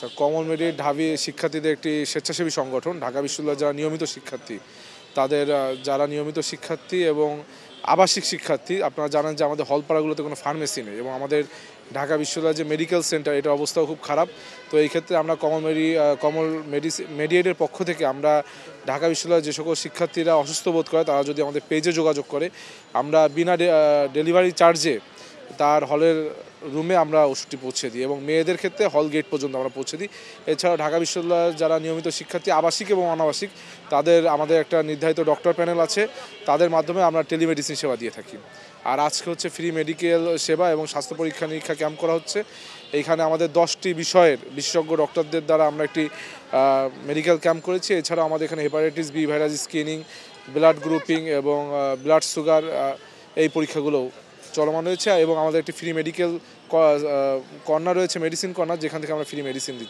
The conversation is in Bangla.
আচ্ছা, কমল মেরিট ঢাবি শিক্ষার্থীদের একটি স্বেচ্ছাসেবী সংগঠন। ঢাকা বিশ্ববিদ্যালয়ের যারা নিয়মিত শিক্ষার্থী, তাদের যারা নিয়মিত শিক্ষার্থী এবং আবাসিক শিক্ষার্থী, আপনারা জানেন যে আমাদের হলপাড়াগুলোতে কোনো ফার্মেসি নেই এবং আমাদের ঢাকা বিশ্ববিদ্যালয়ের যে মেডিকেল সেন্টার, এটার অবস্থাও খুব খারাপ। তো এই ক্ষেত্রে আমরা কমল মেডিয়েটের পক্ষ থেকে আমরা ঢাকা বিশ্ববিদ্যালয়ের যে সকল শিক্ষার্থীরা অসুস্থ বোধ করে, তারা যদি আমাদের পেজে যোগাযোগ করে, আমরা বিনা ডেলিভারি চার্জে তার হলের রুমে আমরা ওষুধটি পৌঁছে দিই এবং মেয়েদের ক্ষেত্রে হল গেট পর্যন্ত আমরা পৌঁছে দিই। এছাড়াও ঢাকা বিশ্ববিদ্যালয়ের যারা নিয়মিত শিক্ষার্থী আবাসিক এবং অনাবাসিক, আমাদের একটা নির্ধারিত ডক্টর প্যানেল আছে, তাদের মাধ্যমে আমরা টেলিমেডিসিন সেবা দিয়ে থাকি। আর আজকে হচ্ছে ফ্রি মেডিকেল সেবা এবং স্বাস্থ্য পরীক্ষা নিরীক্ষা ক্যাম্প করা হচ্ছে। এইখানে আমাদের 10টি বিষয়ের বিশেষজ্ঞ ডক্টরদের দ্বারা আমরা একটি মেডিকেল ক্যাম্প করেছি। এছাড়াও আমাদের এখানে hepatitis B virus screening, blood grouping এবং ব্লাড সুগার এই পরীক্ষাগুলো চলমান রয়েছে এবং আমাদের একটি ফ্রি মেডিকেল কর্নার রয়েছে, মেডিসিন কর্নার, যেখান থেকে আমরা ফ্রি মেডিসিন দিচ্ছি।